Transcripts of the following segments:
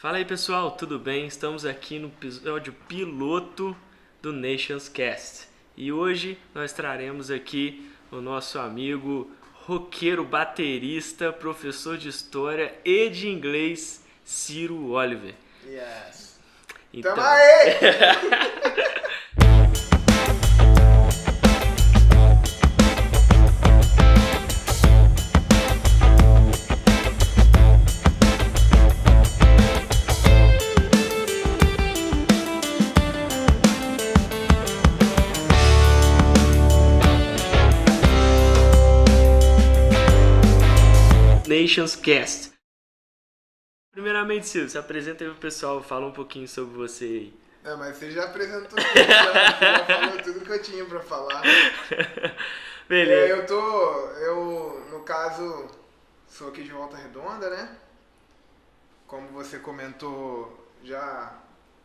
Fala aí pessoal, tudo bem? Estamos aqui no episódio piloto do Nations Cast e hoje nós traremos aqui o nosso amigo roqueiro, baterista, professor de história e de inglês, Ciro Oliver. Yes. Então, Tamo aí! Nations Cast. Primeiramente, Ciro, se apresenta aí pro pessoal, fala um pouquinho sobre você aí. Mas você já apresentou tudo, já falou tudo que eu tinha pra falar. Beleza. Eu, no caso, sou aqui de Volta Redonda, né? Como você comentou, já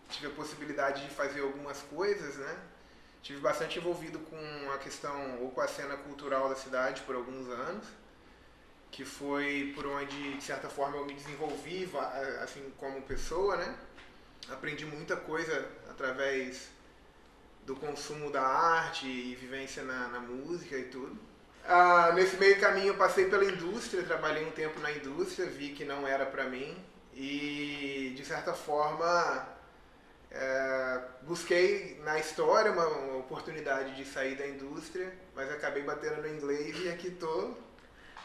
tive a possibilidade de fazer algumas coisas, né? Tive bastante envolvido com a questão, ou com a cena cultural da cidade por alguns anos, que foi por onde, de certa forma, eu me desenvolvi, assim, como pessoa, né? Aprendi muita coisa através do consumo da arte e vivência na música e tudo. Nesse meio caminho eu passei pela indústria, trabalhei um tempo na indústria, vi que não era pra mim e, de certa forma, busquei na história uma oportunidade de sair da indústria, mas acabei batendo no inglês e aqui tô.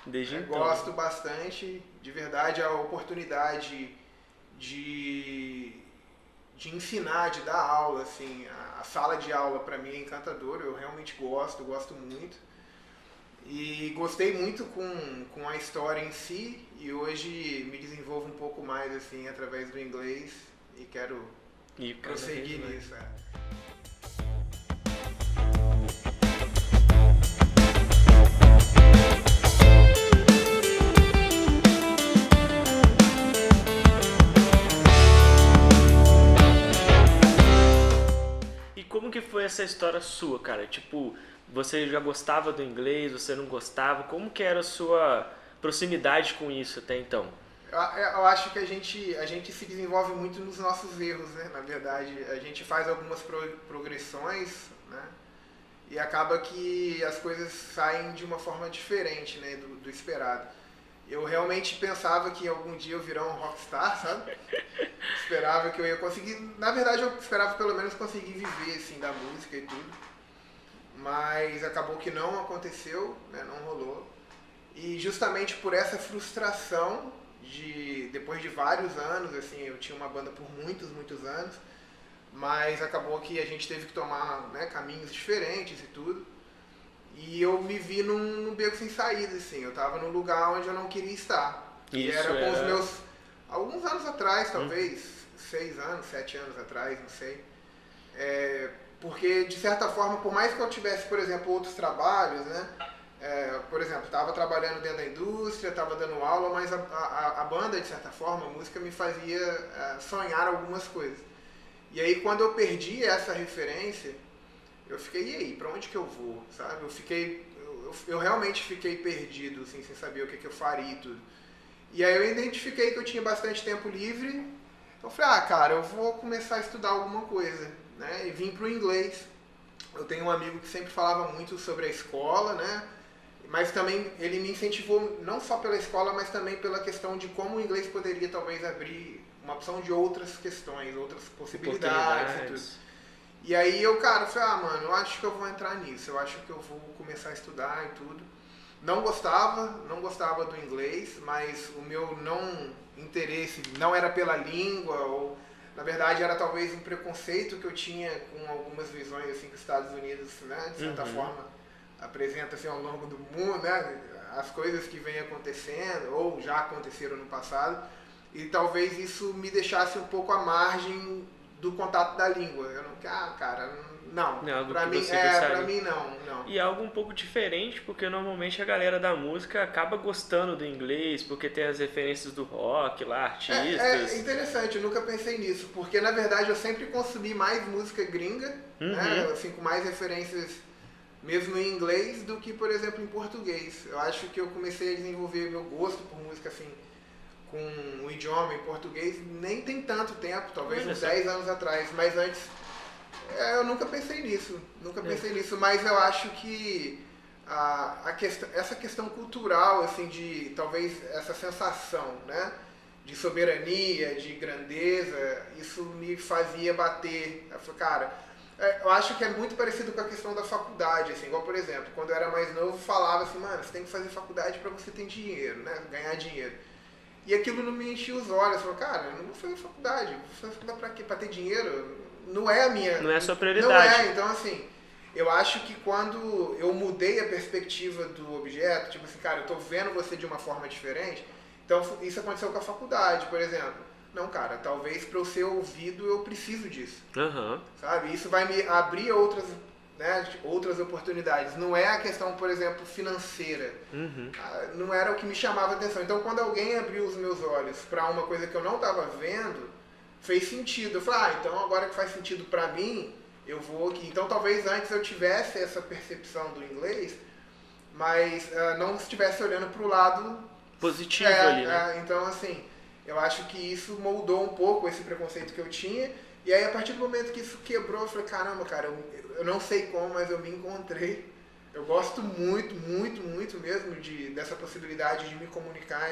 Desde então. Gosto bastante, de verdade, a oportunidade de ensinar, de dar aula, assim, a sala de aula para mim é encantadora, eu realmente gosto muito. E gostei muito com a história em si e hoje me desenvolvo um pouco mais assim através do inglês e quero prosseguir nisso. Como que foi essa história sua, cara? Tipo, você já gostava do inglês, você não gostava? Como que era a sua proximidade com isso até então? Eu acho que a gente se desenvolve muito nos nossos erros, né? Na verdade, a gente faz algumas progressões, né? E acaba que as coisas saem de uma forma diferente, né? Do esperado. Eu realmente pensava que algum dia eu virar um rockstar, sabe? Esperava que eu ia conseguir... Na verdade, eu esperava pelo menos conseguir viver, assim, da música e tudo. Mas acabou que não aconteceu, né? Não rolou. E justamente por essa frustração, depois de vários anos, assim, eu tinha uma banda por muitos anos, mas acabou que a gente teve que tomar, né, caminhos diferentes e tudo. E eu me vi num beco sem saída, assim. Eu tava num lugar onde eu não queria estar. E era com os meus... Alguns anos atrás, talvez, 6 anos, 7 anos atrás, não sei. Porque, de certa forma, por mais que eu tivesse, por exemplo, outros trabalhos, né? Por exemplo, estava trabalhando dentro da indústria, estava dando aula, mas a banda, de certa forma, a música me fazia sonhar algumas coisas. E aí, quando eu perdi essa referência, eu fiquei, e aí, pra onde que eu vou, sabe? Eu realmente fiquei perdido, assim, sem saber o que eu faria e tudo. E aí eu identifiquei que eu tinha bastante tempo livre, então eu falei, cara, eu vou começar a estudar alguma coisa, né? E vim pro inglês. Eu tenho um amigo que sempre falava muito sobre a escola, né? Mas também ele me incentivou, não só pela escola, mas também pela questão de como o inglês poderia talvez abrir uma opção de outras questões, outras possibilidades e tudo. E aí eu, cara, falei, mano, eu acho que eu vou entrar nisso, eu acho que eu vou começar a estudar e tudo. Não gostava do inglês, mas o meu não interesse não era pela língua, ou na verdade era talvez um preconceito que eu tinha com algumas visões assim que os Estados Unidos, né, de certa forma, apresenta assim ao longo do mundo, né, as coisas que vêm acontecendo, ou já aconteceram no passado, e talvez isso me deixasse um pouco à margem do contato da língua. Eu não, cara, não. Pra mim não. E algo um pouco diferente, porque normalmente a galera da música acaba gostando do inglês, porque tem as referências do rock lá, artistas. É interessante, eu nunca pensei nisso, porque na verdade eu sempre consumi mais música gringa, né, assim, com mais referências mesmo em inglês do que, por exemplo, em português. Eu acho que eu comecei a desenvolver meu gosto por música assim com o idioma em português nem tem tanto tempo, talvez Olha uns só. 10 anos atrás, mas antes eu nunca pensei nisso, mas eu acho que essa questão cultural, assim, de talvez essa sensação, né, de soberania, de grandeza, isso me fazia bater. Eu falei, cara, eu acho que é muito parecido com a questão da faculdade, assim, igual, por exemplo, quando eu era mais novo, falava assim, mano, você tem que fazer faculdade para você ter dinheiro, né, ganhar dinheiro. E aquilo não me enchia os olhos. Eu falei, cara, eu não vou fazer faculdade. Vou fazer faculdade pra quê? Pra ter dinheiro? Não é a minha... Não é a sua prioridade. Não é. Então, assim, eu acho que quando eu mudei a perspectiva do objeto, tipo assim, cara, eu tô vendo você de uma forma diferente. Então, isso aconteceu com a faculdade, por exemplo. Não, cara, talvez para eu ser ouvido eu preciso disso. Uhum. Sabe? Isso vai me abrir outras, né, outras oportunidades. Não é a questão, por exemplo, financeira. Uhum. Não era o que me chamava a atenção. Então, quando alguém abriu os meus olhos para uma coisa que eu não estava vendo, fez sentido. Eu falei, então agora que faz sentido para mim, eu vou aqui. Então, talvez antes eu tivesse essa percepção do inglês, mas não estivesse olhando para o lado positivo ali, né? Então, assim, eu acho que isso moldou um pouco esse preconceito que eu tinha. E aí, a partir do momento que isso quebrou, eu falei, caramba, cara, eu não sei como, mas eu me encontrei. Eu gosto muito, muito, muito mesmo dessa possibilidade de me comunicar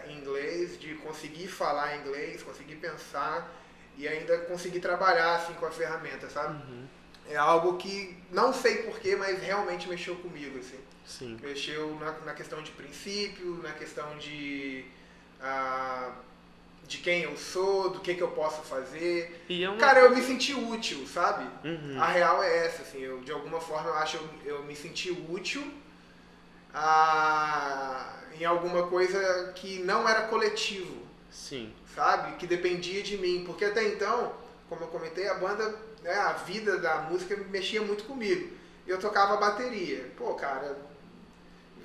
em inglês, de conseguir falar inglês, conseguir pensar e ainda conseguir trabalhar assim com a ferramenta, sabe? Uhum. É algo que não sei porquê, mas realmente mexeu comigo, assim. Sim. Mexeu na questão de princípio, na questão de quem eu sou, do que eu posso fazer. Cara, eu me senti útil, sabe? Uhum. A real é essa, assim, de alguma forma eu me senti útil em alguma coisa que não era coletivo. Sim. Sabe? Que dependia de mim. Porque até então, como eu comentei, a banda, né, a vida da música mexia muito comigo. Eu tocava bateria. Pô, cara,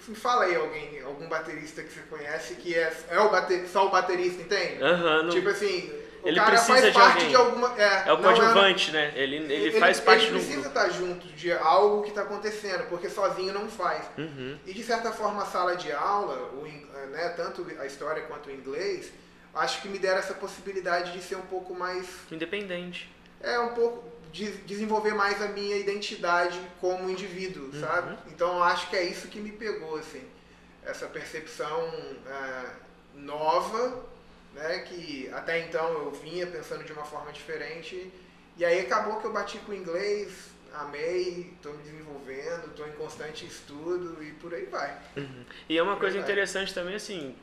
me fala aí algum baterista que você conhece que só o baterista, entende? Uhum, tipo assim, ele cara precisa faz parte de alguma... É o coadjuvante, né? Ele faz parte do grupo. Ele precisa estar junto de algo que está acontecendo, porque sozinho não faz. Uhum. E de certa forma a sala de aula, né, tanto a história quanto o inglês, acho que me deram essa possibilidade de ser um pouco mais... independente. Um pouco... desenvolver mais a minha identidade como indivíduo, sabe? Então eu acho que é isso que me pegou, assim. Essa percepção nova, né? Que até então eu vinha pensando de uma forma diferente. E aí acabou que eu bati com o inglês, amei, estou me desenvolvendo, estou em constante estudo e por aí vai. Uhum. E é uma coisa interessante também, assim,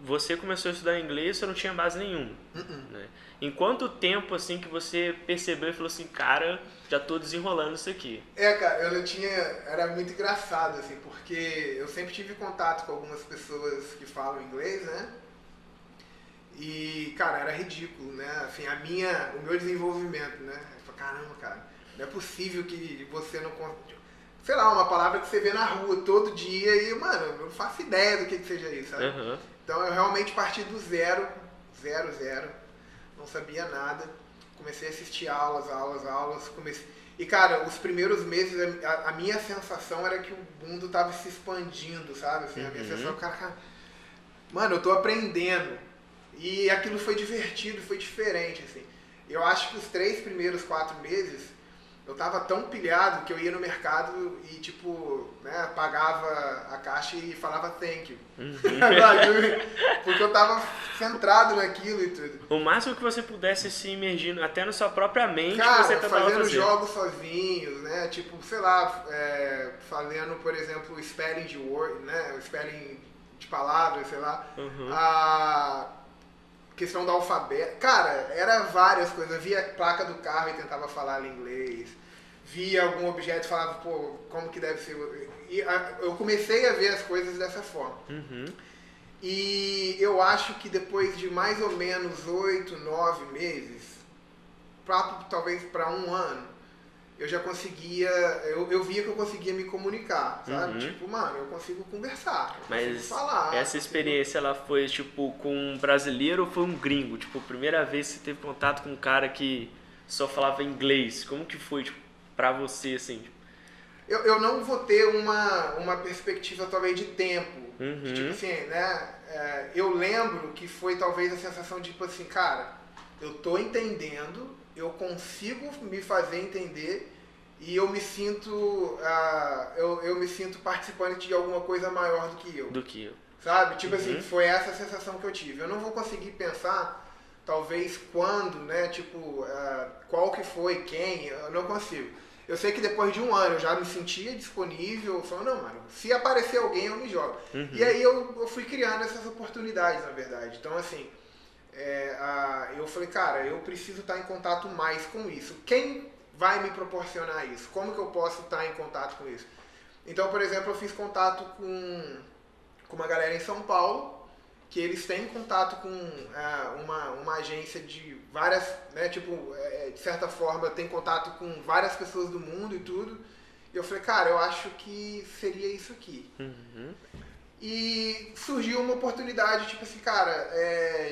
você começou a estudar inglês, você não tinha base nenhuma, né? Em quanto tempo, assim, que você percebeu e falou assim, cara, já tô desenrolando isso aqui? Cara, eu não tinha... Era muito engraçado, assim, porque eu sempre tive contato com algumas pessoas que falam inglês, né? E, cara, era ridículo, né? Assim, o meu desenvolvimento, né? Eu falei, caramba, cara, não é possível que você não... Sei lá, uma palavra que você vê na rua todo dia e, mano, eu não faço ideia do que seja isso, sabe? Uhum. Então eu realmente parti do zero, não sabia nada, comecei a assistir aulas, e cara, os primeiros meses a minha sensação era que o mundo tava se expandindo, sabe? Assim, a minha sensação, cara, mano, eu tô aprendendo, e aquilo foi divertido, foi diferente, assim. Eu acho que os 4 meses eu tava tão pilhado que eu ia no mercado e, tipo, né, pagava a caixa e falava thank you. Porque eu tava centrado naquilo e tudo. O máximo que você pudesse se imergir até na sua própria mente, cara, você tentava fazendo fazer. jogos sozinhos, né? Tipo, sei lá, fazendo, por exemplo, o spelling de word, né? O spelling de palavras, sei lá. A questão do alfabeto. Cara, era várias coisas. Eu via a placa do carro e tentava falar inglês. Via algum objeto e falava, pô, como que deve ser? E eu comecei a ver as coisas dessa forma. E eu acho que depois de mais ou menos 8, 9 meses, talvez para um ano, eu já conseguia, eu via que eu conseguia me comunicar, sabe? Tipo, mano, eu consigo conversar, eu consigo falar. Essa experiência, ela foi, tipo, com um brasileiro ou foi um gringo? Tipo, a primeira vez que você teve contato com um cara que só falava inglês, como que foi, tipo, pra você, assim? eu não vou ter uma perspectiva talvez de tempo. Uhum. Tipo assim, né? Eu lembro que foi talvez a sensação de tipo assim, cara, eu tô entendendo, eu consigo me fazer entender e eu me sinto eu me sinto participante de alguma coisa maior do que eu. Do que eu. Sabe? Tipo assim, foi essa a sensação que eu tive. Eu não vou conseguir pensar, talvez, quando, né? Tipo, qual que foi, quem, eu não consigo. Eu sei que depois de um ano eu já me sentia disponível, falando, não, mano, se aparecer alguém eu me jogo. Uhum. E aí eu fui criando essas oportunidades, na verdade. Então, assim, eu falei, cara, eu preciso estar em contato mais com isso. Quem vai me proporcionar isso? Como que eu posso estar em contato com isso? Então, por exemplo, eu fiz contato com uma galera em São Paulo, que eles têm contato com uma agência de várias, né, tipo, de certa forma, tem contato com várias pessoas do mundo e tudo. E eu falei, cara, eu acho que seria isso aqui. Uhum. E surgiu uma oportunidade, tipo assim, cara,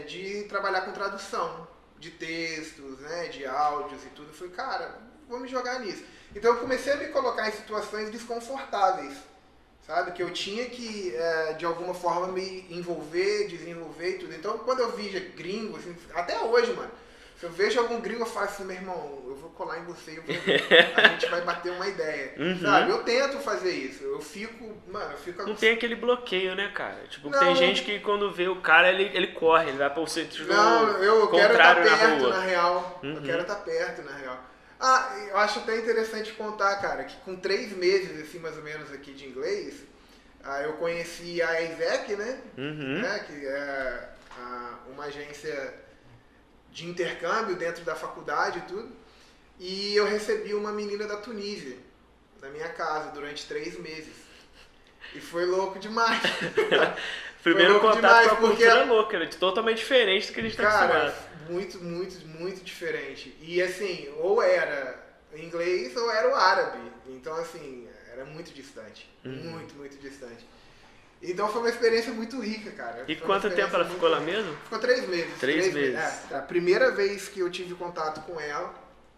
de trabalhar com tradução de textos, né, de áudios e tudo. Eu falei, cara, vou me jogar nisso. Então eu comecei a me colocar em situações desconfortáveis, sabe? Que eu tinha que, de alguma forma, me envolver, desenvolver e tudo. Então, quando eu vejo gringo, assim, até hoje, mano, se eu vejo algum gringo, eu falo assim, meu irmão, eu vou colar em você, a gente vai bater uma ideia, sabe? Eu tento fazer isso, eu fico. Não tem aquele bloqueio, né, cara? Tipo, não, tem gente que quando vê o cara, ele corre, ele vai para o sentido eu quero estar perto, na real. Eu quero estar perto, na real. Eu acho até interessante contar, cara, que com 3 meses, assim, mais ou menos, aqui de inglês, eu conheci a ESEC, né? Né? Que é uma agência de intercâmbio dentro da faculdade e tudo. E eu recebi uma menina da Tunísia na minha casa durante 3 meses. E foi louco demais. Primeiro contato com a cultura louca, era totalmente diferente do que a gente está acostumado. Muito, muito, muito diferente. E assim, ou era inglês ou era o árabe. Então assim, era muito distante. Muito, muito distante. Então foi uma experiência muito rica, cara. E quanto tempo ela ficou lá mesmo? Ficou 3 meses. 3 meses. A primeira vez que eu tive contato com ela,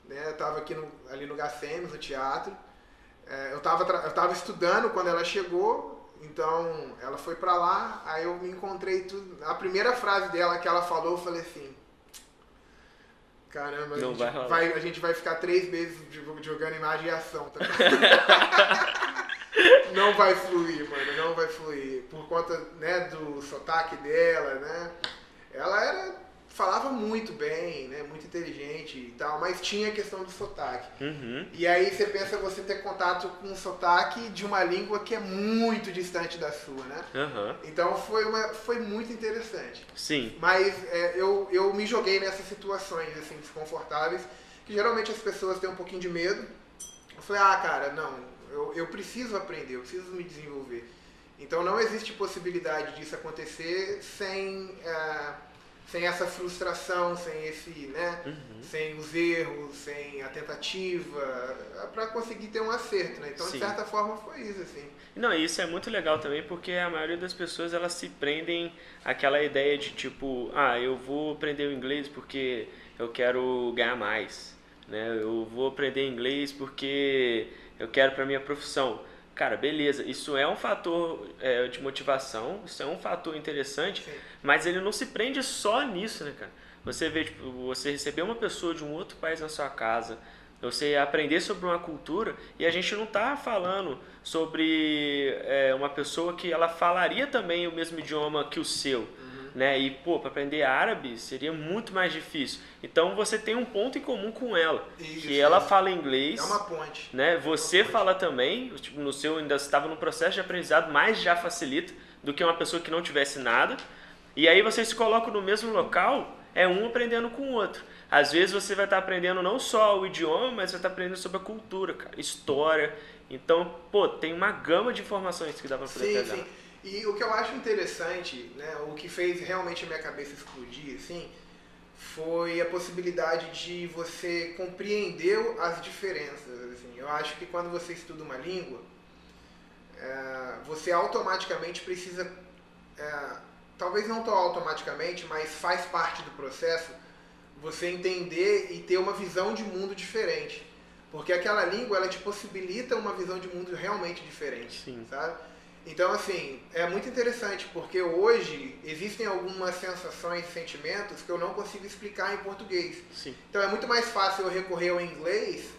né, eu tava aqui ali no Gacemes, no teatro. Eu tava estudando quando ela chegou. Então, ela foi pra lá, aí eu me encontrei tudo. A primeira frase dela que ela falou, eu falei assim, caramba, a gente vai ficar 3 meses jogando imagem e ação, tá? Não vai fluir, mano, não vai fluir. Por conta, né, do sotaque dela, né? Ela falava muito bem, né, muito inteligente e tal, mas tinha a questão do sotaque. E aí você pensa você ter contato com um sotaque de uma língua que é muito distante da sua, né? Então foi muito interessante. Sim. Mas eu me joguei nessas situações assim, desconfortáveis, que geralmente as pessoas têm um pouquinho de medo. Eu falei, cara, não, eu preciso aprender, eu preciso me desenvolver. Então não existe possibilidade disso acontecer sem essa frustração, sem esse, né, sem os erros, sem a tentativa, para conseguir ter um acerto, né? Então, de certa forma, foi isso, assim. Não, isso é muito legal também, porque a maioria das pessoas, elas se prendem àquela ideia de, tipo, eu vou aprender o inglês porque eu quero ganhar mais, né? Eu vou aprender inglês porque eu quero para minha profissão. Cara, beleza, isso é um fator de motivação, isso é um fator interessante, mas ele não se prende só nisso, né, cara? Você vê, tipo, você receber uma pessoa de um outro país na sua casa, você aprender sobre uma cultura, e a gente não tá falando sobre uma pessoa que ela falaria também o mesmo idioma que o seu, né? E, para aprender árabe seria muito mais difícil. Então você tem um ponto em comum com ela, que ela fala inglês. É uma ponte. Né? Você fala também, tipo, no seu ainda estava no processo de aprendizado, mas já facilita do que uma pessoa que não tivesse nada. E aí vocês se colocam no mesmo local, um aprendendo com o outro. Às vezes você vai estar aprendendo não só o idioma, mas vai estar aprendendo sobre a cultura, cara, história. Então, tem uma gama de informações que dá para poder pegar. Sim. E o que eu acho interessante, né, o que fez realmente a minha cabeça explodir, assim, foi a possibilidade de você compreender as diferenças. Assim. Eu acho que quando você estuda uma língua, você automaticamente precisa, talvez não tão automaticamente, mas faz parte do processo, você entender e ter uma visão de mundo diferente. Porque aquela língua, ela te possibilita uma visão de mundo realmente diferente, Sim. sabe? Então, assim, é muito interessante, porque hoje existem algumas sensações e sentimentos que eu não consigo explicar em português. Sim. Então, é muito mais fácil eu recorrer ao inglês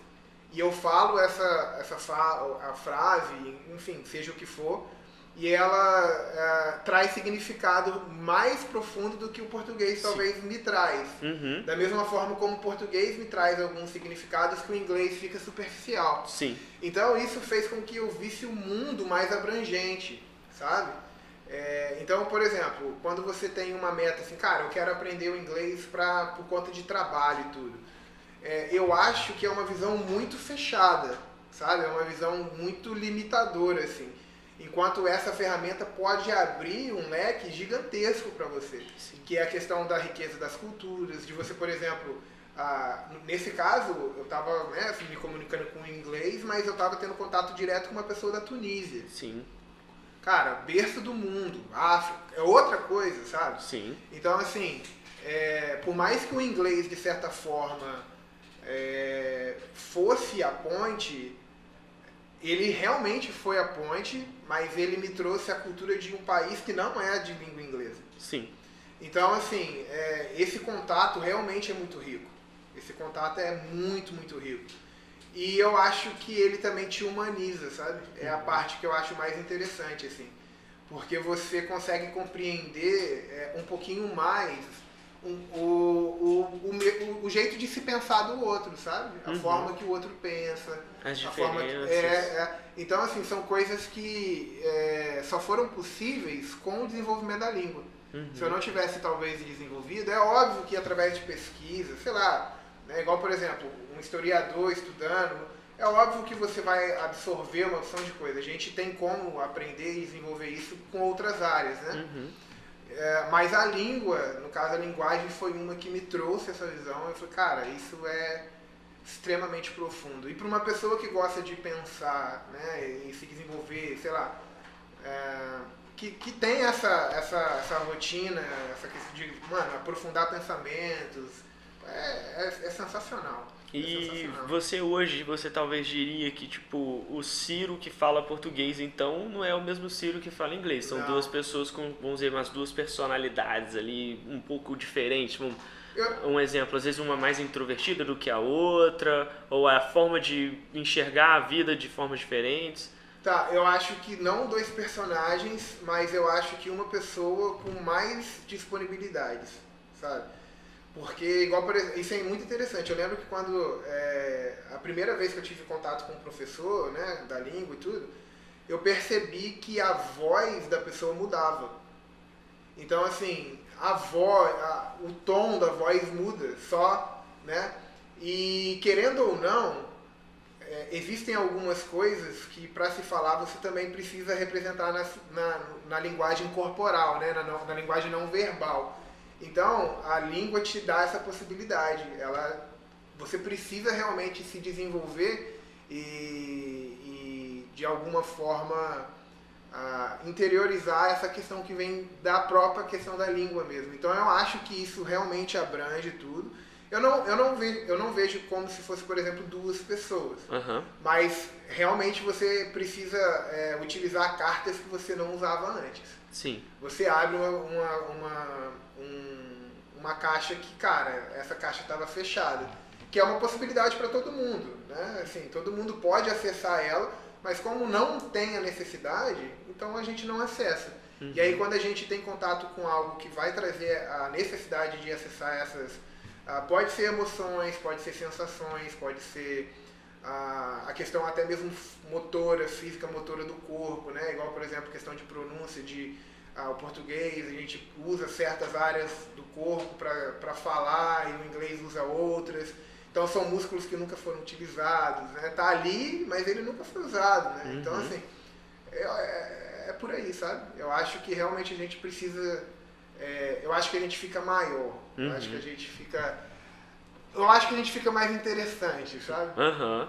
e eu falo a frase, enfim, seja o que for, e ela traz significado mais profundo do que o português Sim. talvez me traz. Uhum. Da mesma forma como o português me traz alguns significados que o inglês fica superficial. Sim. Então isso fez com que eu visse o mundo mais abrangente, sabe? Então, por exemplo, quando você tem uma meta assim, cara, eu quero aprender o inglês por conta de trabalho e tudo. Eu acho que é uma visão muito fechada, sabe? É uma visão muito limitadora, assim. Enquanto essa ferramenta pode abrir um leque gigantesco para você, Sim. que é a questão da riqueza das culturas, de você, por exemplo, nesse caso, eu estava me comunicando com o inglês, mas eu estava tendo contato direto com uma pessoa da Tunísia. Sim. Cara, berço do mundo, África, é outra coisa, sabe? Sim. Então, assim, por mais que o inglês, de certa forma, fosse a ponte, ele realmente foi a ponte, mas ele me trouxe a cultura de um país que não é de língua inglesa. Sim. Então, assim, esse contato realmente é muito rico. Esse contato é muito, muito rico. E eu acho que ele também te humaniza, sabe? É a parte que eu acho mais interessante, assim. Porque você consegue compreender um pouquinho mais o jeito de se pensar do outro, sabe? A forma que o outro pensa. As a forma diferenças. Então, assim, são coisas que só foram possíveis com o desenvolvimento da língua. Se eu não tivesse, talvez, desenvolvido, é óbvio que através de pesquisa, sei lá, né, igual, por exemplo, um historiador estudando, é óbvio que você vai absorver uma opção de coisa. A gente tem como aprender e desenvolver isso com outras áreas, né? Mas a língua, no caso a linguagem, foi uma que me trouxe essa visão. Eu falei, cara, isso é extremamente profundo. E para uma pessoa que gosta de pensar, né, e se desenvolver, sei lá, que tem essa rotina, essa questão de, aprofundar pensamentos, é sensacional. E você talvez diria que, tipo, o Ciro que fala português, então, não é o mesmo Ciro que fala inglês. São duas pessoas com, vamos dizer, umas duas personalidades ali, um pouco diferentes. Um exemplo, às vezes uma mais introvertida do que a outra, ou a forma de enxergar a vida de formas diferentes. Tá, eu acho que não dois personagens, mas eu acho que uma pessoa com mais disponibilidades, sabe? Porque, igual, por exemplo, isso é muito interessante. Eu lembro que quando, a primeira vez que eu tive contato com um professor, né, da língua e tudo, eu percebi que a voz da pessoa mudava. Então, assim, a voz, o tom da voz muda só, né? E, querendo ou não, existem algumas coisas que, para se falar, você também precisa representar na linguagem corporal, né? Na linguagem não verbal. Então, a língua te dá essa possibilidade. Você precisa realmente se desenvolver e de alguma forma, interiorizar essa questão que vem da própria questão da língua mesmo. Então, eu acho que isso realmente abrange tudo. Eu não vejo como se fosse, por exemplo, duas pessoas. Mas, realmente, você precisa utilizar cartas que você não usava antes. Sim. Você abre uma caixa que, cara, essa caixa estava fechada. Que é uma possibilidade para todo mundo, né? Assim, todo mundo pode acessar ela, mas como não tem a necessidade, então a gente não acessa. E aí quando a gente tem contato com algo que vai trazer a necessidade de acessar essas... pode ser emoções, pode ser sensações, pode ser a questão até mesmo motora, física motora do corpo, né? Igual, por exemplo, questão de pronúncia, o português, a gente usa certas áreas do corpo para falar e o inglês usa outras. Então são músculos que nunca foram utilizados, né? Tá ali, mas ele nunca foi usado, né? Então, assim, é por aí, sabe? Eu acho que realmente a gente precisa... eu acho que a gente fica maior. Eu acho que a gente fica mais interessante, sabe?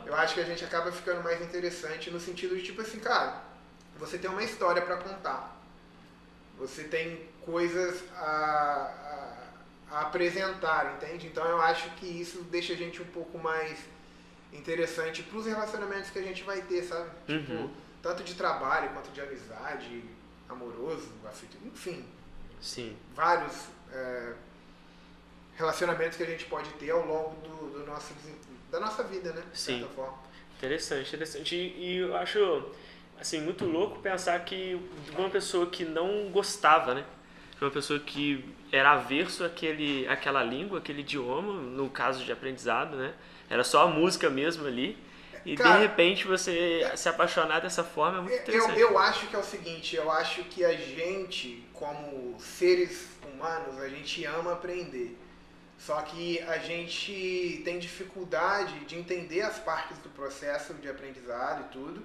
Eu acho que a gente acaba ficando mais interessante no sentido de, tipo assim, cara, você tem uma história para contar. Você tem coisas a apresentar, entende? Então eu acho que isso deixa a gente um pouco mais interessante para os relacionamentos que a gente vai ter, sabe? Tipo, tanto de trabalho quanto de amizade, amoroso, afetivo, enfim. Sim. Vários relacionamentos que a gente pode ter ao longo da nossa vida, né? De Sim. certa forma. Interessante. E eu acho, assim, muito louco pensar que uma pessoa que não gostava, né? Uma pessoa que era averso àquela língua, aquele idioma, no caso de aprendizado, né? Era só a música mesmo ali. E Cara, de repente você se apaixonar dessa forma é muito interessante. eu acho que é o seguinte, eu acho que a gente, como seres humanos, a gente ama aprender. Só que a gente tem dificuldade de entender as partes do processo de aprendizado e tudo,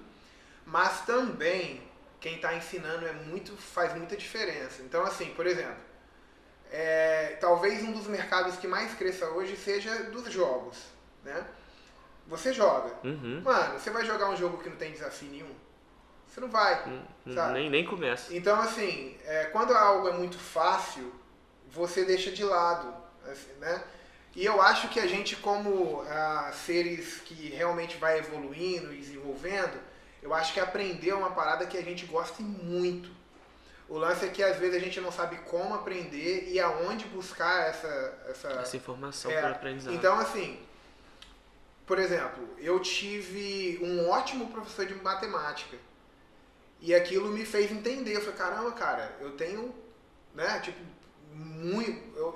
mas também quem está ensinando faz muita diferença. Então, assim, por exemplo, talvez um dos mercados que mais cresça hoje seja dos jogos, né? Você joga. Mano, você vai jogar um jogo que não tem desafio nenhum? Você não vai, sabe? Nem começa. Então, assim, quando algo é muito fácil, você deixa de lado, assim, né? E eu acho que a gente, como seres que realmente vai evoluindo e desenvolvendo, eu acho que aprender é uma parada que a gente gosta muito. O lance é que às vezes a gente não sabe como aprender e aonde buscar essa informação para aprendizado. Então, assim, por exemplo, eu tive um ótimo professor de matemática e aquilo me fez entender. Eu falei, caramba, cara, eu tenho, né, tipo,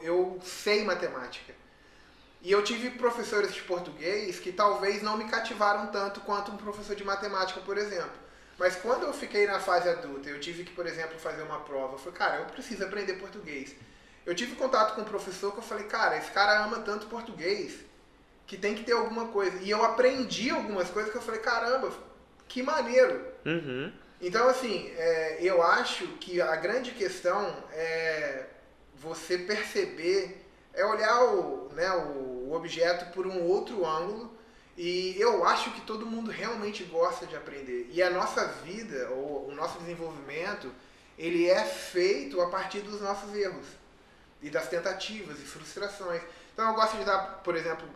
eu sei matemática. E eu tive professores de português que talvez não me cativaram tanto quanto um professor de matemática, por exemplo. Mas quando eu fiquei na fase adulta, eu tive que, por exemplo, fazer uma prova. Eu falei, cara, eu preciso aprender português. Eu tive contato com um professor que eu falei, cara, esse cara ama tanto português que tem que ter alguma coisa. E eu aprendi algumas coisas que eu falei, caramba, que maneiro. Então, assim, eu acho que a grande questão é você perceber, olhar o objeto por um outro ângulo, e eu acho que todo mundo realmente gosta de aprender. E a nossa vida, ou o nosso desenvolvimento, ele é feito a partir dos nossos erros, e das tentativas e frustrações. Então eu gosto de dar, por exemplo,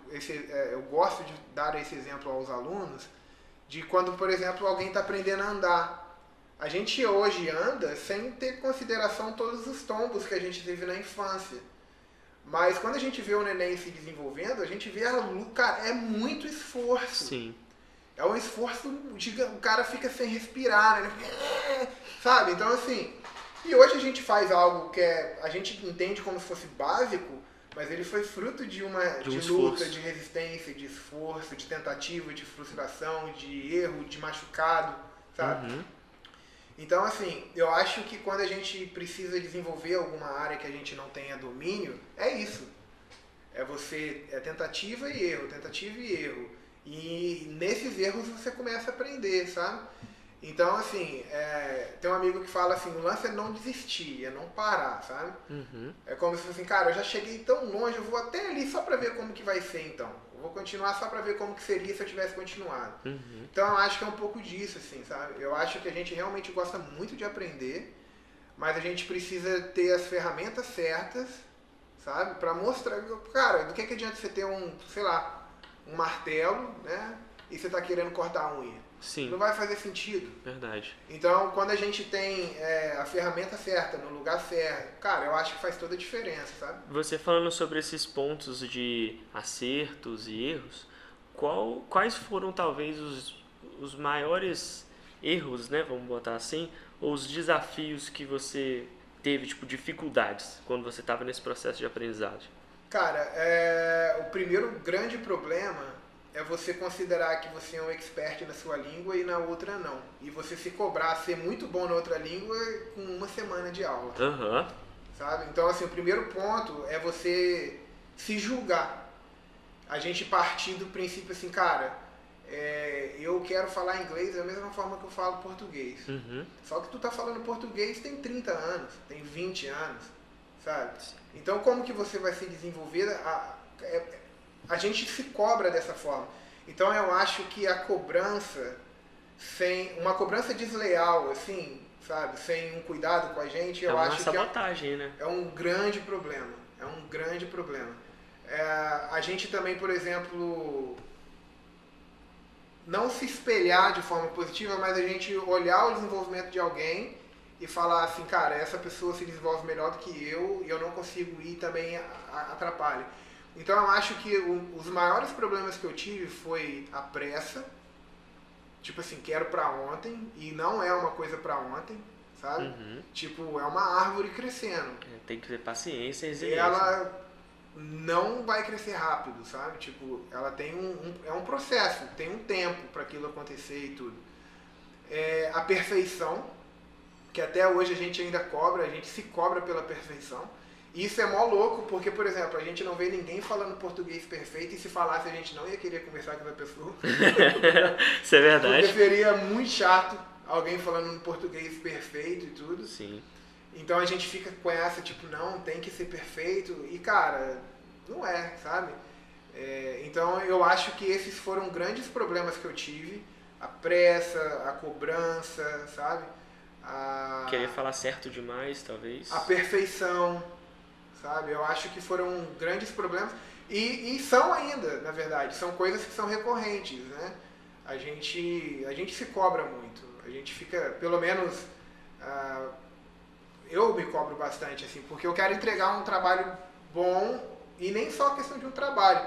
eu gosto de dar esse exemplo aos alunos, de quando, por exemplo, alguém está aprendendo a andar. A gente hoje anda sem ter consideração todos os tombos que a gente teve na infância. Mas quando a gente vê o neném se desenvolvendo, a gente vê cara, é muito esforço. Sim. É um esforço gigante, o cara fica sem respirar, né? Sabe? Então, assim, e hoje a gente faz algo que a gente entende como se fosse básico, mas ele foi fruto de luta, de resistência, de esforço, de tentativa, de frustração, de erro, de machucado, sabe? Então, assim, eu acho que quando a gente precisa desenvolver alguma área que a gente não tenha domínio, é isso. É tentativa e erro, tentativa e erro. E nesses erros você começa a aprender, sabe? Então, assim, tem um amigo que fala assim, o lance é não desistir, é não parar, sabe? É como se fosse assim, cara, eu já cheguei tão longe, eu vou até ali só pra ver como que vai ser, então. Eu vou continuar só pra ver como que seria se eu tivesse continuado. Então, eu acho que é um pouco disso, assim, sabe? Eu acho que a gente realmente gosta muito de aprender, mas a gente precisa ter as ferramentas certas, sabe? Pra mostrar, cara, do que adianta você ter um martelo, né? E você tá querendo cortar a unha. Sim. Não vai fazer sentido. Verdade. Então, quando a gente tem a ferramenta certa, no lugar certo, cara, eu acho que faz toda a diferença, sabe? Você falando sobre esses pontos de acertos e erros, quais foram talvez os maiores erros, né, vamos botar assim, ou os desafios que você teve, tipo, dificuldades quando você estava nesse processo de aprendizagem? Cara, o primeiro grande problema é você considerar que você é um expert na sua língua e na outra não. E você se cobrar ser muito bom na outra língua com uma semana de aula. Sabe? Então, assim, o primeiro ponto é você se julgar. A gente partir do princípio assim, cara, eu quero falar inglês da mesma forma que eu falo português. Só que tu tá falando português tem 30 anos, tem 20 anos, sabe? Então, como que você vai se desenvolver? A gente se cobra dessa forma. Então eu acho que a cobrança, uma cobrança desleal, assim, sabe, sem um cuidado com a gente, eu acho que sabotagem, né? É um grande problema. É um grande problema. A gente também, por exemplo, não se espelhar de forma positiva, mas a gente olhar o desenvolvimento de alguém e falar assim, cara, essa pessoa se desenvolve melhor do que eu e eu não consigo ir, também atrapalha. Então eu acho que os maiores problemas que eu tive foi a pressa, tipo assim, quero pra ontem, e não é uma coisa pra ontem, sabe? Tipo, é uma árvore crescendo. Tem que ter paciência e resiliência. Ela não vai crescer rápido, sabe? Tipo, ela tem é um processo, tem um tempo para aquilo acontecer e tudo. A perfeição, que até hoje a gente ainda cobra, a gente se cobra pela perfeição. E isso é mó louco, porque, por exemplo, a gente não vê ninguém falando português perfeito, e se falasse a gente não ia querer conversar com essa pessoa. Isso é verdade. Porque seria muito chato alguém falando um português perfeito e tudo. Sim. Então a gente fica com essa, tipo, não, tem que ser perfeito. E, cara, não é, sabe? Então eu acho que esses foram grandes problemas que eu tive. A pressa, a cobrança, sabe? Querer falar certo demais, talvez. A perfeição, sabe? Eu acho que foram grandes problemas. E são ainda, na verdade. São coisas que são recorrentes, né? A gente se cobra muito. A gente fica, pelo menos... eu me cobro bastante, assim, porque eu quero entregar um trabalho bom, e nem só a questão de um trabalho.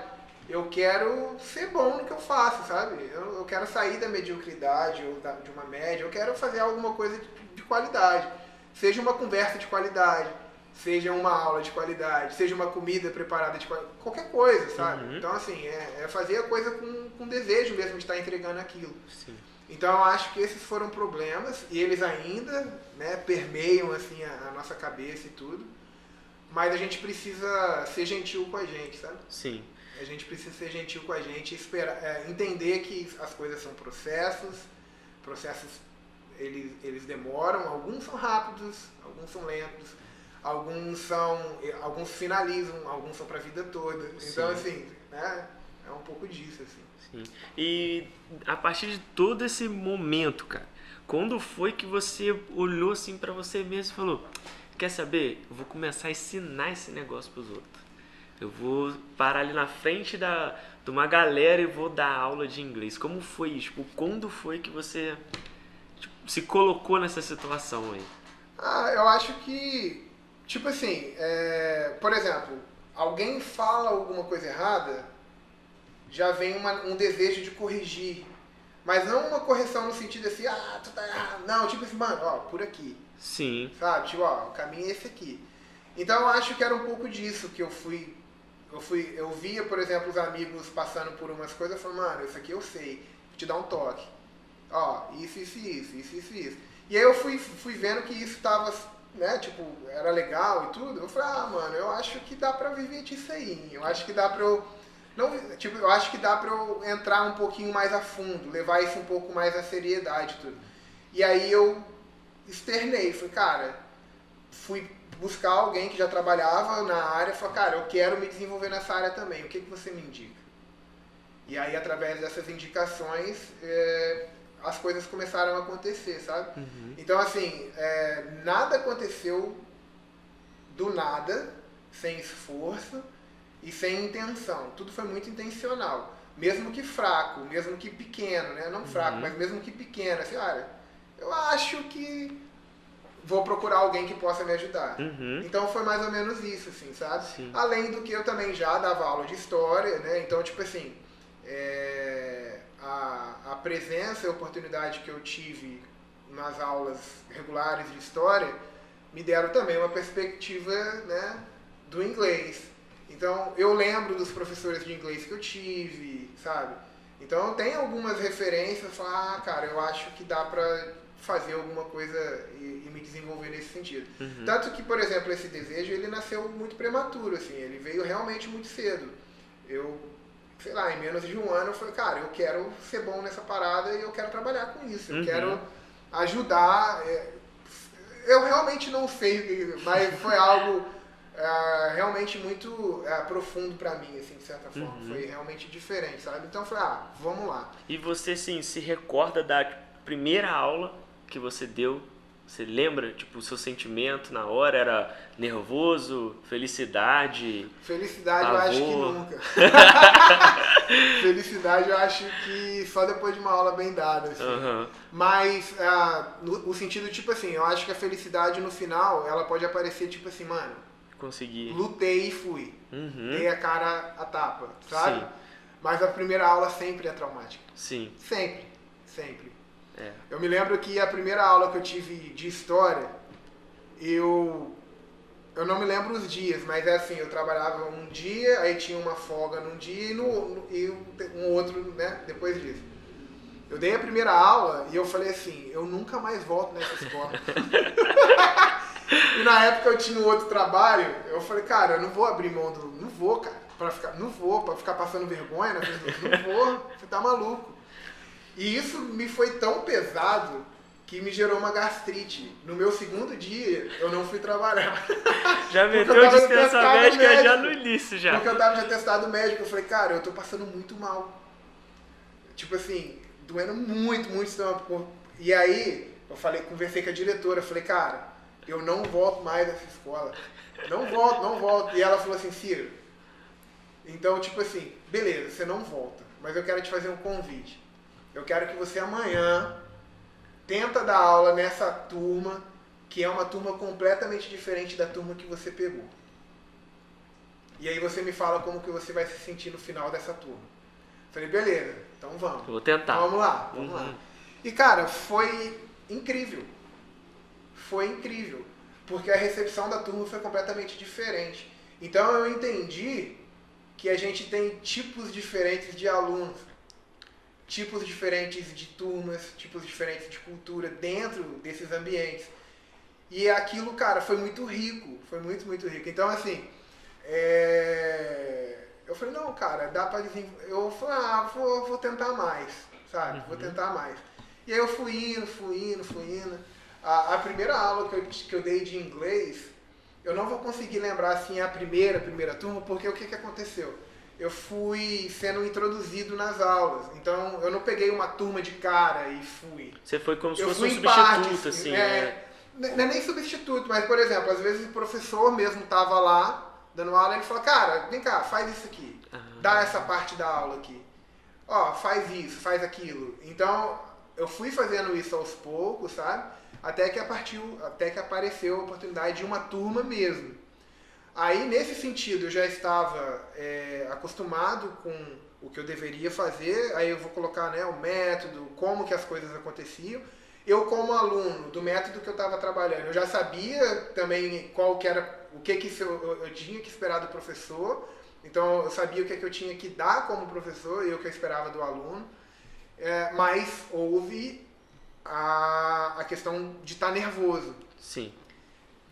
Eu quero ser bom no que eu faço, sabe? Eu quero sair da mediocridade ou de uma média, eu quero fazer alguma coisa de qualidade. Seja uma conversa de qualidade, seja uma aula de qualidade, seja uma comida preparada de qualidade, qualquer coisa, sabe? Então, assim, é fazer a coisa com desejo mesmo de estar entregando aquilo. Sim. Então eu acho que esses foram problemas, e eles ainda, né, permeiam assim, a nossa cabeça e tudo, mas a gente precisa ser gentil com a gente, sabe? Sim. A gente precisa ser gentil com a gente e entender que as coisas são processos eles demoram, alguns são rápidos, alguns são lentos, alguns finalizam, alguns são para a vida toda. Então, assim, né, é um pouco disso, assim. Sim. E a partir de todo esse momento, cara, quando foi que você olhou assim pra você mesmo e falou, quer saber? Eu vou começar a ensinar esse negócio pros outros. Eu vou parar ali na frente de uma galera e vou dar aula de inglês. Como foi isso? Tipo, quando foi que você se colocou nessa situação aí? Eu acho que, tipo assim, por exemplo, alguém fala alguma coisa errada, já vem um desejo de corrigir. Mas não uma correção no sentido assim, tu tá errado. Não, tipo assim, mano, ó, por aqui. Sim. Sabe? Tipo, ó, o caminho é esse aqui. Então eu acho que era um pouco disso que eu via, por exemplo, os amigos passando por umas coisas, eu falava, mano, isso aqui eu sei, vou te dar um toque. Ó, isso. E aí eu fui vendo que isso tava, né, tipo, era legal e tudo. Eu falei, mano, eu acho que dá pra viver disso aí. Eu acho que dá pra eu... eu acho que dá pra eu entrar um pouquinho mais a fundo, levar isso um pouco mais a seriedade e tudo. E aí eu externei, falei, cara, fui buscar alguém que já trabalhava na área, falei, cara, eu quero me desenvolver nessa área também, o que você me indica? E aí, através dessas indicações, as coisas começaram a acontecer, sabe? Então, assim, nada aconteceu do nada, sem esforço, e sem intenção. Tudo foi muito intencional. Mesmo que fraco, mesmo que pequeno, né? Não fraco, mas mesmo que pequeno. Assim, olha, eu acho que vou procurar alguém que possa me ajudar. Então foi mais ou menos isso, assim, sabe? Sim. Além do que eu também já dava aula de história, né? Então, tipo assim, a presença e a oportunidade que eu tive nas aulas regulares de história me deram também uma perspectiva, né, do inglês. Então, eu lembro dos professores de inglês que eu tive, sabe? Então, eu tenho algumas referências, falo, cara, eu acho que dá pra fazer alguma coisa e me desenvolver nesse sentido. Tanto que, por exemplo, esse desejo, ele nasceu muito prematuro, assim, ele veio realmente muito cedo. Eu, sei lá, em menos de um ano, eu falei, cara, eu quero ser bom nessa parada e eu quero trabalhar com isso, eu quero ajudar. Eu realmente não sei, mas foi algo... realmente muito profundo pra mim, assim, de certa forma. Foi realmente diferente, sabe? Então eu falei, vamos lá. E você, assim, se recorda da primeira aula que você deu Você lembra, tipo, o seu sentimento na hora? Era nervoso, felicidade, Felicidade eu pavor? acho que nunca. Felicidade eu acho que só depois de uma aula bem dada, assim. Aham. Mas o sentido, tipo assim, eu acho que a felicidade no final, ela pode aparecer tipo assim, mano, Consegui. lutei e fui. Uhum. Dei a cara a tapa, sabe? Sim. Mas a primeira aula sempre é traumática. Sim. Sempre, sempre. É. Eu me lembro que a primeira aula que eu tive de história, eu não me lembro os dias, mas é assim, eu trabalhava um dia, aí tinha uma folga num dia e um outro, né, depois disso. Eu dei a primeira aula e eu falei assim, eu nunca mais volto nessa escola. E na época eu tinha um outro trabalho, eu falei, cara, eu não vou abrir mão do... Não vou, cara, pra ficar passando vergonha na frente dos outros. Não vou, você tá maluco. E isso me foi tão pesado que me gerou uma gastrite. No meu segundo dia, eu não fui trabalhar. Já Porque meteu eu tava dispensa de atestado médica médico. já no início, já. Porque eu tava de atestado médico, eu falei, cara, eu tô passando muito mal. Tipo assim, doendo muito, muito estômago. E aí, conversei com a diretora, falei, cara, eu não volto mais dessa escola. Não volto. E ela falou assim, Ciro, então, tipo assim, beleza, você não volta, mas eu quero te fazer um convite. Eu quero que você amanhã tenta dar aula nessa turma, que é uma turma completamente diferente da turma que você pegou. E aí você me fala como que você vai se sentir no final dessa turma. Falei, beleza, então vamos. Eu vou tentar. Vamos lá, vamos lá. E cara, foi incrível. Foi incrível. Porque a recepção da turma foi completamente diferente. Então eu entendi que a gente tem tipos diferentes de alunos, tipos diferentes de turmas, tipos diferentes de cultura dentro desses ambientes. E aquilo, cara, foi muito rico, foi muito, muito rico. Então, assim, eu falei, não, cara, dá pra desenvolver. Eu falei, vou tentar mais, sabe? Vou tentar mais. E aí eu fui indo. A primeira aula que eu dei de inglês, eu não vou conseguir lembrar, assim, a primeira turma, porque o que aconteceu? Eu fui sendo introduzido nas aulas. Então, eu não peguei uma turma de cara e fui. Você foi como se Eu fosse fui um em substituto, partes, assim, Não é nem substituto, mas, por exemplo, às vezes o professor mesmo estava lá, dando aula, e ele falou, cara, vem cá, faz isso aqui. Dá essa parte da aula aqui. Ó, faz isso, faz aquilo. Então, eu fui fazendo isso aos poucos, sabe? Até que apareceu a oportunidade de uma turma mesmo. Aí, nesse sentido, eu já estava acostumado com o que eu deveria fazer, aí eu vou colocar, né, o método, como que as coisas aconteciam. Eu, como aluno do método que eu estava trabalhando, eu já sabia também qual que era, o que eu tinha que esperar do professor, então eu sabia o que eu tinha que dar como professor e o que eu esperava do aluno, mas houve a questão de estar nervoso. Sim.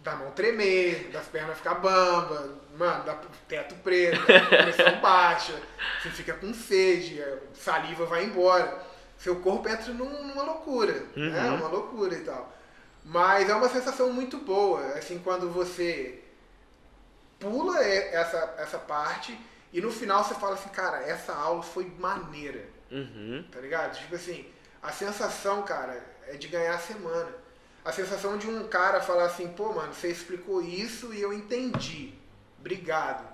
Da mão tremer, das pernas ficar bamba, mano, da teto preto, pressão baixa, você fica com sede, a saliva vai embora. Seu corpo entra numa loucura, né? Uma loucura e tal. Mas é uma sensação muito boa, assim, quando você pula essa parte e no final você fala assim, cara, essa aula foi maneira, tá ligado? Tipo assim, a sensação, cara, é de ganhar a semana. A sensação de um cara falar assim, pô, mano, você explicou isso e eu entendi. Obrigado.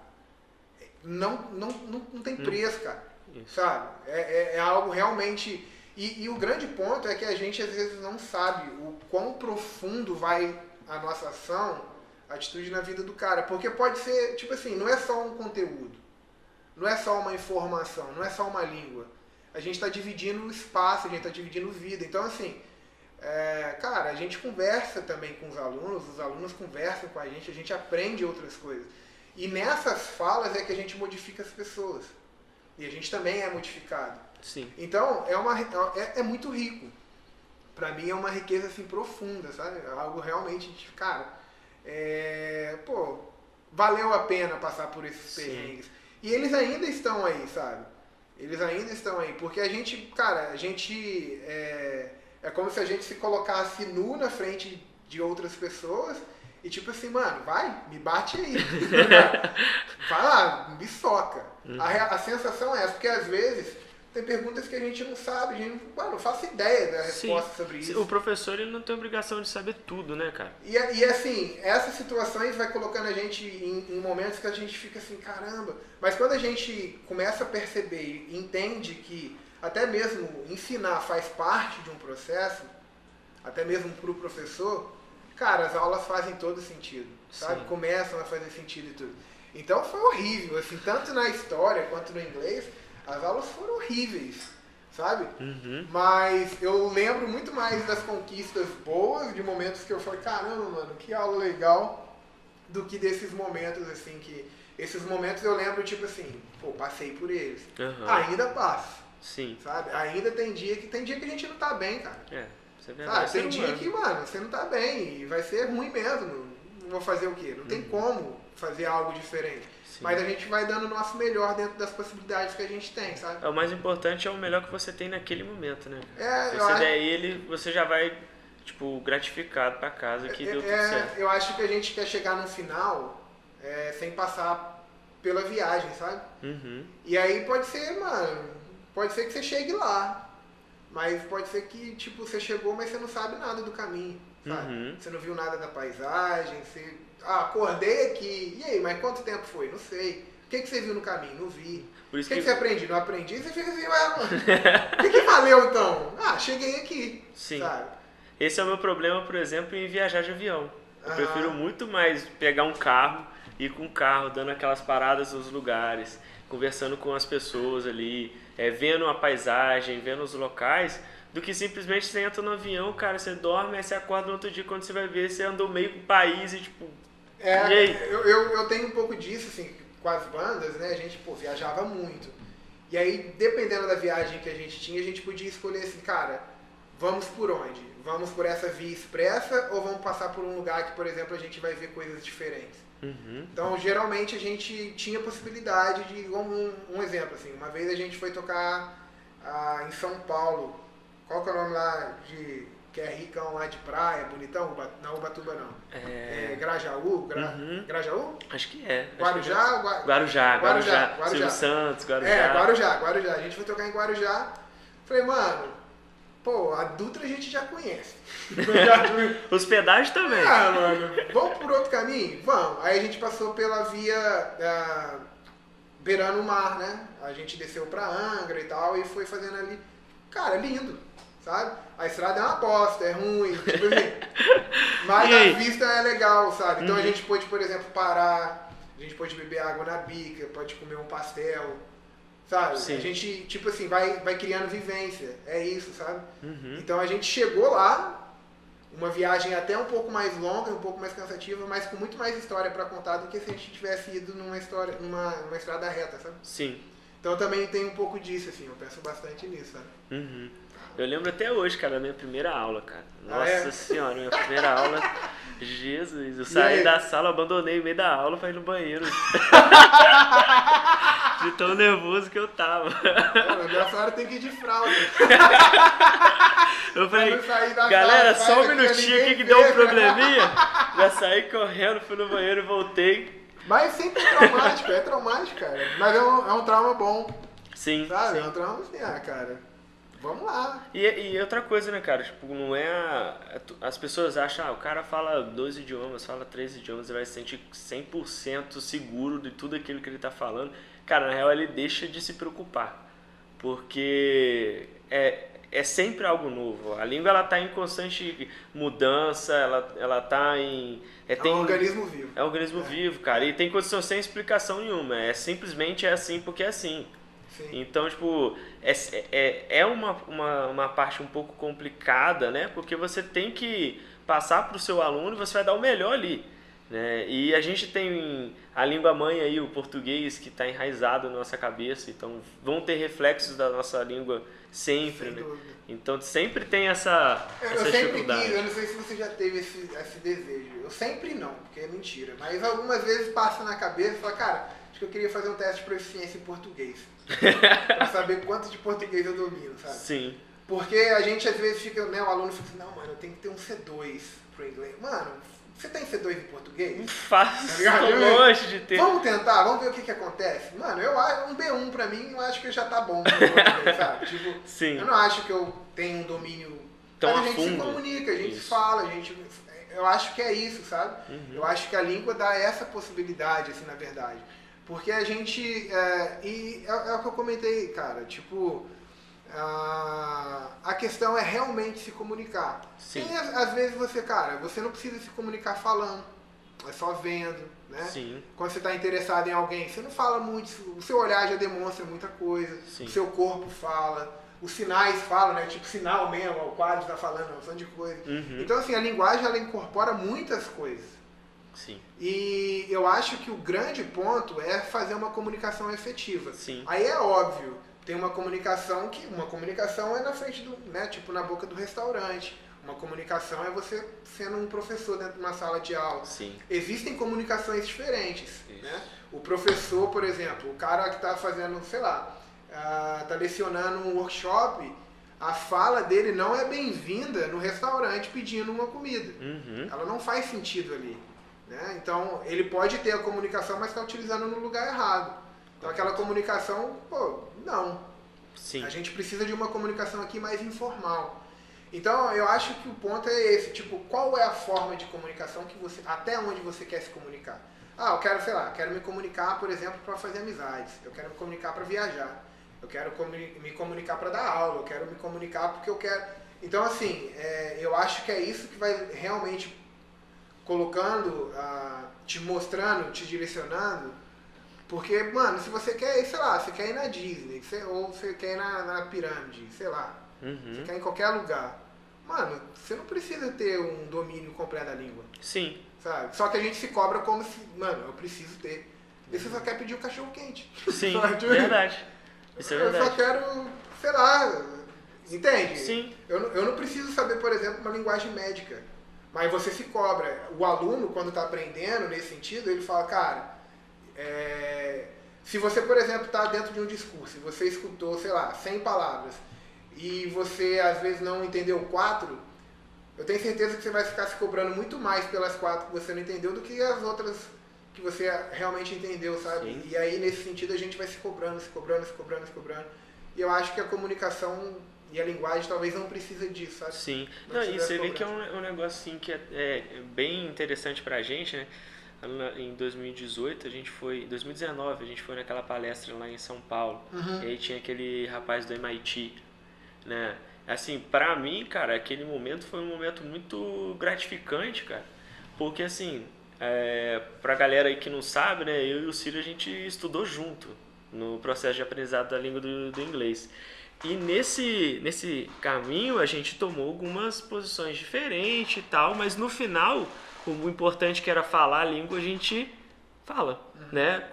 Não tem preço, cara. Isso. Sabe? É algo realmente... E o grande ponto é que a gente, às vezes, não sabe o quão profundo vai a nossa ação, a atitude na vida do cara. Porque pode ser, tipo assim, não é só um conteúdo. Não é só uma informação. Não é só uma língua. A gente está dividindo espaço, a gente está dividindo vida. Então, assim... cara, a gente conversa também com os alunos conversam com a gente aprende outras coisas. E nessas falas é que a gente modifica as pessoas. E a gente também é modificado. Sim. Então, é muito rico. Pra mim é uma riqueza assim profunda, sabe? Algo realmente, cara, valeu a pena passar por esses perrengues. E eles ainda estão aí, sabe? Eles ainda estão aí. Porque a gente, cara, é como se a gente se colocasse nu na frente de outras pessoas e tipo assim, mano, vai, me bate aí. Vai lá, me soca. A sensação é essa, porque às vezes tem perguntas que a gente não sabe, a gente não faço ideia da resposta sobre isso. O professor ele não tem obrigação de saber tudo, né, cara? E assim, essas situações vai colocando a gente em momentos que a gente fica assim, caramba. Mas quando a gente começa a perceber e entende que até mesmo ensinar faz parte de um processo, até mesmo para o professor, cara, as aulas fazem todo sentido, sabe? Sim. Começam a fazer sentido e tudo. Então foi horrível, assim, tanto na história quanto no inglês, as aulas foram horríveis, sabe? Mas eu lembro muito mais das conquistas boas, de momentos que eu falei, caramba, mano, que aula legal, do que desses momentos, assim, que... Esses momentos eu lembro, tipo assim, pô, passei por eles. Ainda passo. Sim. Sabe? Ainda tem dia que a gente não tá bem, cara. Isso é verdade. Tem dia que, mano, você não tá bem e vai ser ruim mesmo. Não vou fazer o quê? Não tem como fazer algo diferente. Sim. Mas a gente vai dando o nosso melhor dentro das possibilidades que a gente tem, sabe? O mais importante é o melhor que você tem naquele momento, né? Se você der ele, você já vai, tipo, gratificado pra casa que deu tudo certo. Eu acho que a gente quer chegar no final sem passar pela viagem, sabe? E aí pode ser, mano, pode ser que você chegue lá. Mas pode ser que, tipo, você chegou, mas você não sabe nada do caminho, sabe? Você não viu nada da paisagem, você... acordei aqui. E aí, mas quanto tempo foi? Não sei. O que você viu no caminho? Não vi. O que você aprendeu? Não aprendi. Você fica assim, mano, o que valeu então? Cheguei aqui, Sim. sabe? Esse é o meu problema, por exemplo, em viajar de avião. Eu prefiro muito mais pegar um carro, ir com o carro, dando aquelas paradas nos lugares, conversando com as pessoas ali, vendo a paisagem, vendo os locais, do que simplesmente você entra no avião, cara, você dorme, aí você acorda no outro dia, quando você vai ver, você andou meio com o país e tipo... E aí? Eu tenho um pouco disso, assim, com as bandas, né, a gente, viajava muito. E aí, dependendo da viagem que a gente tinha, a gente podia escolher assim, cara, vamos por onde? Vamos por essa via expressa ou vamos passar por um lugar que, por exemplo, a gente vai ver coisas diferentes? Então, geralmente, a gente tinha possibilidade de... Um exemplo, assim, uma vez a gente foi tocar em São Paulo. Qual que é o nome lá que é ricão lá de praia, bonitão? Não, Ubatuba não. Grajaú? Grajaú? Acho que é. Guarujá. Silvio Santos, Guarujá. Guarujá. A gente foi tocar em Guarujá. Falei, mano, a Dutra a gente já conhece. Hospedagem também. Mano, vamos por outro caminho? Vamos. Aí a gente passou pela via beirando o mar, né? A gente desceu pra Angra e tal e foi fazendo ali. Cara, lindo, sabe? A estrada é uma bosta, é ruim, tipo assim. Mas a vista é legal, sabe? Então a gente pôde, por exemplo, parar, a gente pôde beber água na bica, pode comer um pastel, sabe? Sim. A gente, tipo assim, vai criando vivência, é isso, sabe? Então a gente chegou lá, uma viagem até um pouco mais longa, um pouco mais cansativa, mas com muito mais história pra contar do que se a gente tivesse ido numa estrada reta, sabe? Sim. Então eu também tenho um pouco disso, assim, eu penso bastante nisso, sabe? Eu lembro até hoje, cara, da minha primeira aula, cara. Nossa senhora, minha primeira aula. Jesus, eu saí da sala, abandonei o meio da aula pra ir no banheiro. De tão nervoso que eu tava. Nessa hora tem que ir de fralda. Eu falei, galera, só um minutinho aqui que deu um probleminha. Já saí correndo, fui no banheiro e voltei. Mas sempre é traumático, cara. Mas é um trauma bom. Sim. Sabe? Sim. É um trauma assim, cara. Vamos lá. E outra coisa, né, cara? Tipo, não é... As pessoas acham, o cara fala 2 idiomas, fala 3 idiomas, ele vai se sentir 100% seguro de tudo aquilo que ele tá falando. Cara, na real, ele deixa de se preocupar. Porque é sempre algo novo. A língua, ela tá em constante mudança, ela tá em... É um organismo vivo. É um organismo vivo, cara. E tem condição sem explicação nenhuma. Simplesmente assim porque é assim. Sim. Então, tipo, é uma parte um pouco complicada, né? Porque você tem que passar para o seu aluno e você vai dar o melhor ali, né? E a gente tem a língua mãe aí, o português, que está enraizado na nossa cabeça. Então, vão ter reflexos da nossa língua sempre, né? Então, sempre tem essa dificuldade. Eu não sei se você já teve esse desejo. Eu sempre não, porque é mentira. Mas algumas vezes passa na cabeça e fala, cara, acho que eu queria fazer um teste de proficiência em português. Pra saber quanto de português eu domino, sabe? Sim. Porque a gente às vezes fica, né, o aluno fica assim, não, mano, eu tenho que ter um C2 pro inglês. Mano, Você tem C2 em português? Faço Tá ligado? longe de ter. Vamos tentar, vamos ver o que acontece. Mano, eu acho um B1 pra mim, eu acho que já tá bom. Português, sabe? Tipo, Sim. eu não acho que eu tenho um domínio. Tão mas a gente a se fundo. comunica, a gente Isso. fala, a gente. Eu acho que é isso, sabe? Eu acho que a língua dá essa possibilidade, assim, na verdade. Porque a gente. E é o que eu comentei, cara. Tipo. A questão é realmente se comunicar. Sim. Tem, às vezes você não precisa se comunicar falando, é só vendo, né? Sim. Quando você está interessado em alguém, você não fala muito, o seu olhar já demonstra muita coisa, Sim. o seu corpo fala, os sinais falam, né? Tipo sinal mesmo, o quadro está falando, um monte de coisa. Então, assim, a linguagem ela incorpora muitas coisas. Sim. E eu acho que o grande ponto é fazer uma comunicação efetiva. Sim. Aí é óbvio, tem uma comunicação é na frente do, né, tipo na boca do restaurante. Uma comunicação é você sendo um professor dentro de uma sala de aula. Sim. Existem comunicações diferentes, Isso. né? O professor, por exemplo, o cara que está fazendo, sei lá, está lecionando um workshop, a fala dele não é bem-vinda no restaurante pedindo uma comida. Ela não faz sentido ali. Né? Então, ele pode ter a comunicação, mas está utilizando no lugar errado. Então, aquela comunicação, não. Sim. A gente precisa de uma comunicação aqui mais informal. Então, eu acho que o ponto é esse. Tipo, qual é a forma de comunicação que você... Até onde você quer se comunicar? Eu quero, sei lá, quero me comunicar, por exemplo, para fazer amizades. Eu quero me comunicar para viajar. Eu quero me comunicar para dar aula. Eu quero me comunicar porque eu quero... Então, assim, eu acho que é isso que vai realmente colocando, te mostrando, te direcionando. Porque, mano, se você quer, sei lá, você quer ir na Disney, ou você quer ir na pirâmide, sei lá, você quer ir em qualquer lugar. Mano, você não precisa ter um domínio completo da língua. Sim. Sabe? Só que a gente se cobra como se, mano, eu preciso ter. E você só quer pedir o cachorro quente. Sim, verdade. Isso é verdade. Eu só quero, sei lá, entende? Sim. Eu não preciso saber, por exemplo, uma linguagem médica. Mas você se cobra. O aluno, quando está aprendendo nesse sentido, ele fala, cara, se você, por exemplo, está dentro de um discurso, e você escutou, sei lá, 100 palavras, e você, às vezes, não entendeu 4, eu tenho certeza que você vai ficar se cobrando muito mais pelas 4 que você não entendeu do que as outras que você realmente entendeu, sabe? Sim. E aí, nesse sentido, a gente vai se cobrando. E eu acho que a comunicação e a linguagem talvez não precisa disso, sabe? Sim. Não E precisa você vê cobrar. que é um negócio assim que é bem interessante pra gente, né? Em 2018 a gente foi, 2019 a gente foi naquela palestra lá em São Paulo. E aí tinha aquele rapaz do MIT, né? Assim, pra mim, cara, aquele momento foi um momento muito gratificante, cara. Porque assim, pra galera aí que não sabe, né? Eu e o Ciro a gente estudou junto no processo de aprendizado da língua do inglês. E nesse caminho a gente tomou algumas posições diferentes e tal, mas no final o importante que era falar a língua a gente fala, né?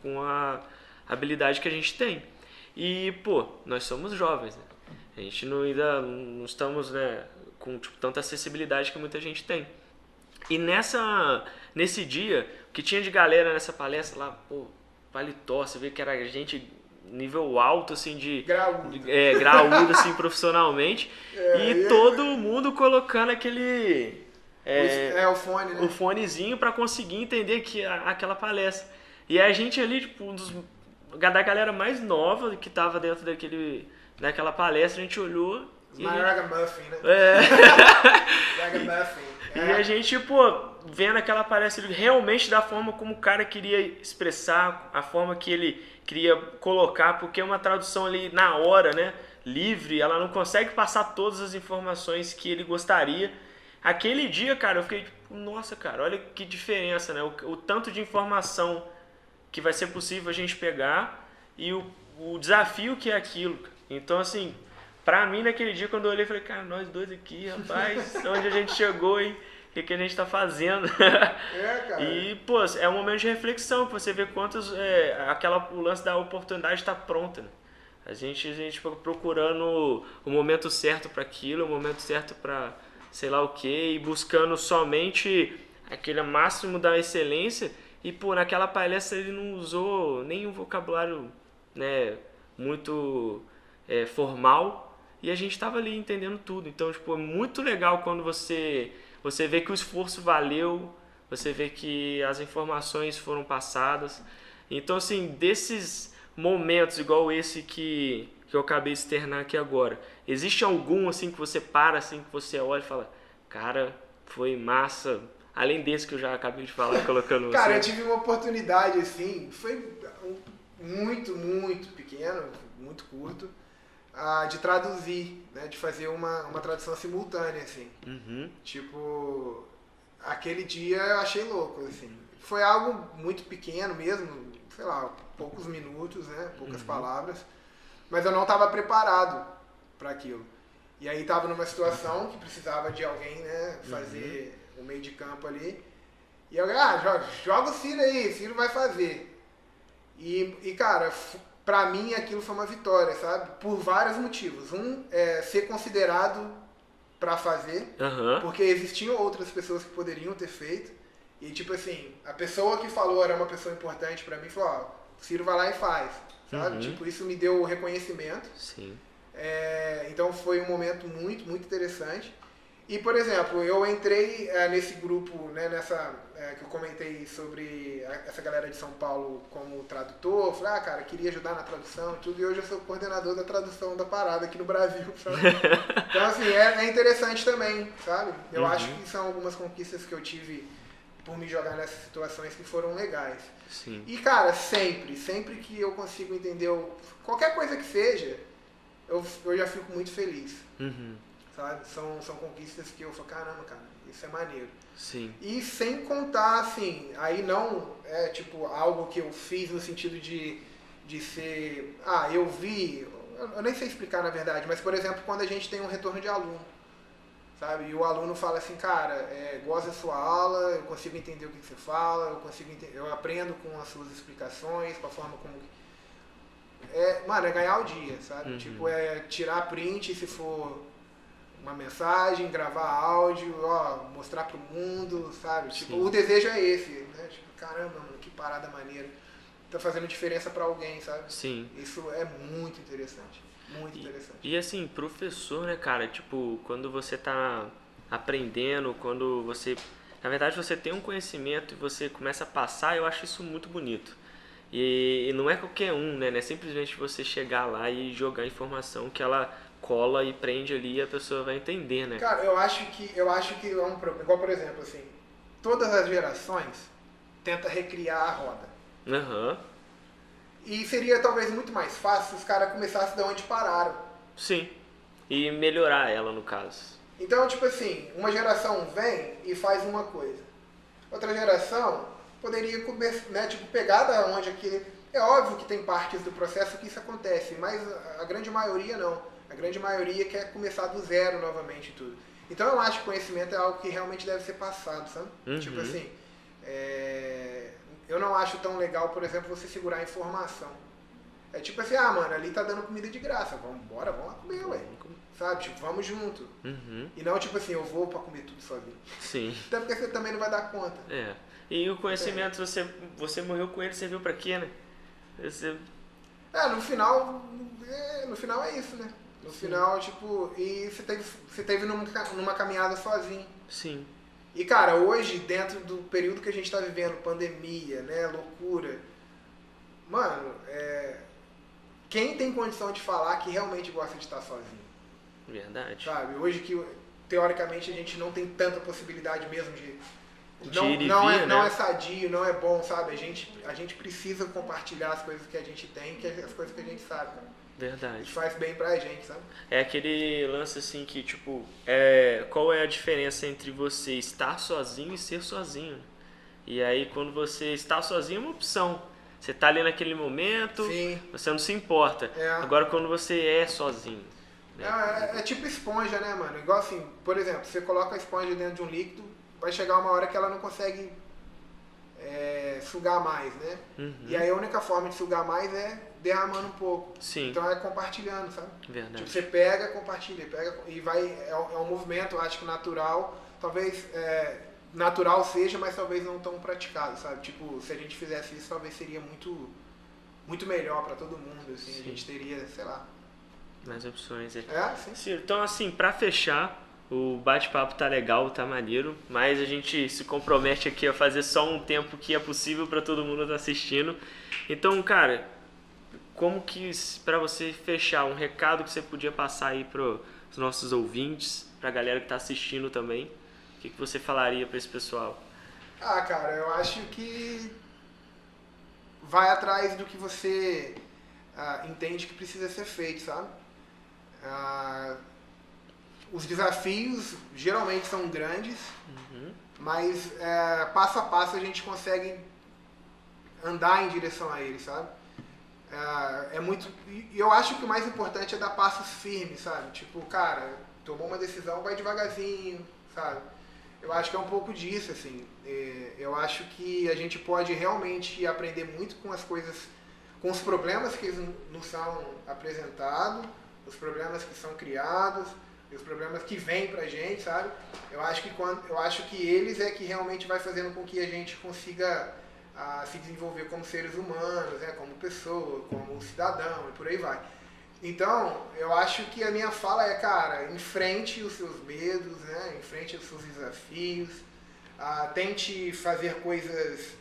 Com a habilidade que a gente tem. E, pô, nós somos jovens, né? A gente ainda não estamos, né, com tanta acessibilidade que muita gente tem. E nesse dia, o que tinha de galera nessa palestra lá, pô, paletó, você vê que era gente nível alto, assim, graúdo, assim, profissionalmente, todo mundo colocando aquele... o fone, né? O fonezinho para conseguir entender aquela palestra. E a gente ali, tipo, da galera mais nova que tava dentro daquela palestra, a gente olhou... Ragamuffin, né? Ragamuffin. E a gente, pô, vendo aquela palestra realmente da forma como o cara queria expressar, a forma que ele queria colocar, porque é uma tradução ali na hora, né? Livre, ela não consegue passar todas as informações que ele gostaria. Aquele dia, cara, eu fiquei tipo, nossa, cara, olha que diferença, né? O tanto de informação que vai ser possível a gente pegar e o desafio que é aquilo. Então, assim, pra mim, naquele dia, quando eu olhei, eu falei, cara, nós dois aqui, rapaz, onde a gente chegou e o que a gente tá fazendo. Cara. E, pô, é um momento de reflexão, pra você ver quantos, o lance da oportunidade tá pronta, né? A gente procurando o momento certo para aquilo, o momento certo para sei lá o que, e buscando somente aquele máximo da excelência. E, pô, naquela palestra ele não usou nenhum vocabulário, né, muito formal, e a gente tava ali entendendo tudo. Então, tipo, é muito legal quando você você vê que o esforço valeu, você vê que as informações foram passadas. Então, assim, desses momentos igual esse que eu acabei de externar aqui agora, existe algum assim que você para, assim, que você olha e fala, cara, foi massa, além desse que eu já acabei de falar, colocando Cara, você? eu tive uma oportunidade, assim, foi muito pequeno, muito curto, de traduzir, né? De fazer uma tradução simultânea, assim. Uhum, Tipo, aquele dia eu achei louco, assim. Foi algo muito pequeno mesmo, sei lá, poucos minutos, né? Poucas palavras. Mas eu não estava preparado para aquilo. E aí estava numa situação que precisava de alguém, né? Fazer o meio de campo ali. E eu, joga o Ciro aí, o Ciro vai fazer. E cara, pra mim aquilo foi uma vitória, sabe? Por vários motivos. Um, é ser considerado pra fazer, aham, porque existiam outras pessoas que poderiam ter feito. E tipo assim, a pessoa que falou era uma pessoa importante pra mim, falou, ó, o Ciro vai lá e faz, sabe? Tipo, isso me deu reconhecimento. sim, Então foi um momento muito interessante. E, por exemplo, eu entrei nesse grupo, né, que eu comentei sobre essa galera de São Paulo como tradutor. Falei, cara, queria ajudar na tradução e tudo. E hoje eu sou coordenador da tradução da parada aqui no Brasil, sabe? Então, assim, é interessante também, sabe? Eu acho que são algumas conquistas que eu tive por me jogar nessas situações que foram legais. sim. E, cara, sempre que eu consigo entender qualquer coisa que seja, eu já fico muito feliz. Sabe? São conquistas que eu falo, caramba, cara, isso é maneiro. Sim. E sem contar, assim, aí não é tipo algo que eu fiz no sentido de ser, eu vi, eu nem sei explicar na verdade, mas por exemplo, quando a gente tem um retorno de aluno, sabe? E o aluno fala assim, cara, gosto da sua aula, eu consigo entender o que você fala, eu aprendo com as suas explicações, com a forma como... mano, é ganhar o dia, sabe? Tipo, é tirar print se for uma mensagem, gravar áudio, mostrar pro mundo, sabe? Tipo, o desejo é esse, né? Tipo, caramba, mano, que parada maneira. Tá fazendo diferença pra alguém, sabe? Sim. Isso é muito interessante. Muito interessante. E assim, professor, né, cara? Tipo, quando você tá aprendendo, quando você... Na verdade, você tem um conhecimento e você começa a passar, eu acho isso muito bonito. E não é qualquer um, né? Não é simplesmente você chegar lá e jogar informação que ela cola e prende ali e a pessoa vai entender, né? Cara, eu acho que é um problema. Igual, por exemplo, assim, todas as gerações tentam recriar a roda. Aham. E seria talvez muito mais fácil se os caras começassem de onde pararam. Sim. E melhorar ela, no caso. Então, tipo assim, uma geração vem e faz uma coisa. Outra geração poderia né, tipo, pegar da onde aquele... É óbvio que tem partes do processo que isso acontece, mas a grande maioria não. A grande maioria quer começar do zero novamente tudo. Então eu acho que conhecimento é algo que realmente deve ser passado, sabe? Tipo assim, eu não acho tão legal, por exemplo, você segurar a informação. É tipo assim, mano, ali tá dando comida de graça, vamos lá comer, ué. Sabe? Tipo, vamos junto. E não tipo assim, eu vou pra comer tudo sozinho. Sim. Até porque você também não vai dar conta. E o conhecimento, você morreu com ele, você viu pra quê, né? Você... No final é isso, né? No final, tipo, e você teve numa caminhada sozinho. Sim. E, cara, hoje, dentro do período que a gente tá vivendo, pandemia, né, loucura, mano, quem tem condição de falar que realmente gosta de estar sozinho? Verdade. Sabe? Hoje que, teoricamente, a gente não tem tanta possibilidade mesmo de... Não é sadio, não é bom, sabe? A gente precisa compartilhar as coisas que a gente tem, as coisas que a gente sabe, cara. Verdade. Isso faz bem pra gente, sabe? É aquele lance assim que, tipo, qual é a diferença entre você estar sozinho e ser sozinho? E aí, quando você está sozinho, é uma opção. Você tá ali naquele momento, Sim. você não se importa. Agora, quando você é sozinho... Né? É tipo esponja, né, mano? Igual assim, por exemplo, você coloca a esponja dentro de um líquido, vai chegar uma hora que ela não consegue sugar mais, né? E aí a única forma de sugar mais é derramando um pouco. Sim. Então é compartilhando, sabe? Verdade. Tipo, você pega, compartilha, e vai... É um movimento, eu acho que natural, talvez natural seja, mas talvez não tão praticado, sabe? Tipo, se a gente fizesse isso, talvez seria muito melhor pra todo mundo, assim. Sim. A gente teria, sei lá... Mais opções. Sim. Ciro, então assim, pra fechar, O bate-papo tá legal, tá maneiro, mas a gente se compromete aqui a fazer só um tempo que é possível para todo mundo estar assistindo. Então, cara, como que, para você fechar, um recado que você podia passar aí para os nossos ouvintes, pra galera que tá assistindo também, o que você falaria para esse pessoal? Ah, cara, eu acho que vai atrás do que você entende que precisa ser feito, sabe? Os desafios geralmente são grandes, mas passo a passo a gente consegue andar em direção a eles, sabe? Eu acho que o mais importante é dar passos firmes, sabe? Tipo, cara, tomou uma decisão, vai devagarzinho, sabe? Eu acho que é um pouco disso, assim. Eu acho que a gente pode realmente aprender muito com as coisas, com os problemas que nos são apresentados, os problemas que são criados, e os problemas que vêm pra gente, sabe? Eu acho que eles é que realmente vai fazendo com que a gente consiga se desenvolver como seres humanos, né? Como pessoa, como cidadão e por aí vai. Então, eu acho que a minha fala é, cara, enfrente os seus medos, né? Enfrente os seus desafios, tente fazer coisas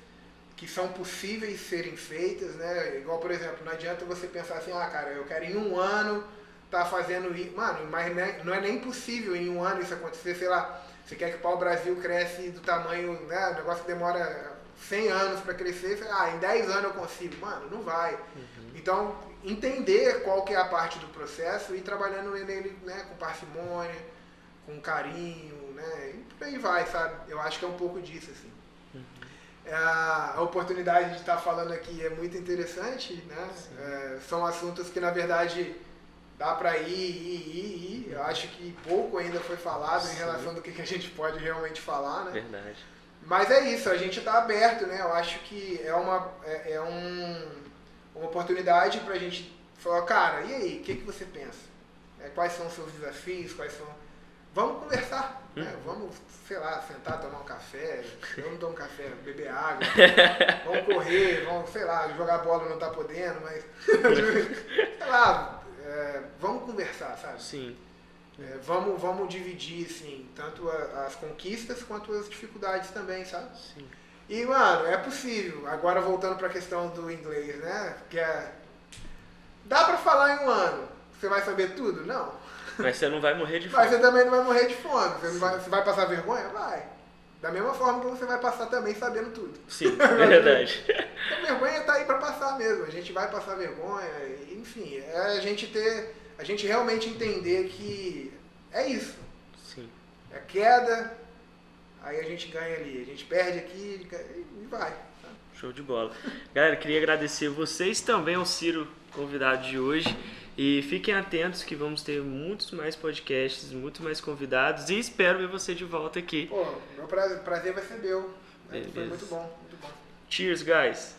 que são possíveis serem feitas, né? Igual, por exemplo, não adianta você pensar assim, cara, eu quero em um ano tá fazendo isso. Mano, mas não é nem possível em um ano isso acontecer, sei lá, você quer que o pau-brasil cresce do tamanho, né? O negócio que demora 100 anos para crescer, em 10 anos eu consigo. Mano, não vai. Então, entender qual que é a parte do processo e ir trabalhando nele, né, com parcimônia, com carinho, né, e por aí vai, sabe? Eu acho que é um pouco disso, assim. A oportunidade de estar falando aqui é muito interessante, né? São assuntos que, na verdade, dá para ir. Eu acho que pouco ainda foi falado em relação do que a gente pode realmente falar, né? Verdade. Mas é isso, a gente está aberto, né? Eu acho que é uma oportunidade para a gente falar, cara, e aí, o que você pensa? Quais são os seus desafios? Vamos conversar, né? Vamos, sei lá, sentar, tomar um café. Eu não tomo café, beber água. Vamos correr, vamos, sei lá, jogar bola não tá podendo, mas sei lá, vamos conversar, sabe? Sim. Vamos dividir, assim, tanto as conquistas quanto as dificuldades também, sabe? Sim. E, mano, é possível. Agora, voltando pra questão do inglês, né? Que dá pra falar em um ano. Você vai saber tudo? Não. Mas você não vai morrer de fome. Mas você também não vai morrer de fome. Você vai passar vergonha? Vai. Da mesma forma que você vai passar também sabendo tudo. Sim, verdade. A vergonha tá aí pra passar mesmo. A gente vai passar vergonha. Enfim, a gente realmente entender que é isso. Sim. É queda, aí a gente ganha ali. A gente perde aqui e vai. Tá? Show de bola. Galera, queria agradecer vocês também ao Ciro, convidado de hoje. E fiquem atentos que vamos ter muitos mais podcasts, muito mais convidados. E espero ver você de volta aqui. Pô, meu prazer vai ser meu. Foi Beleza. muito bom, muito bom. Cheers, guys!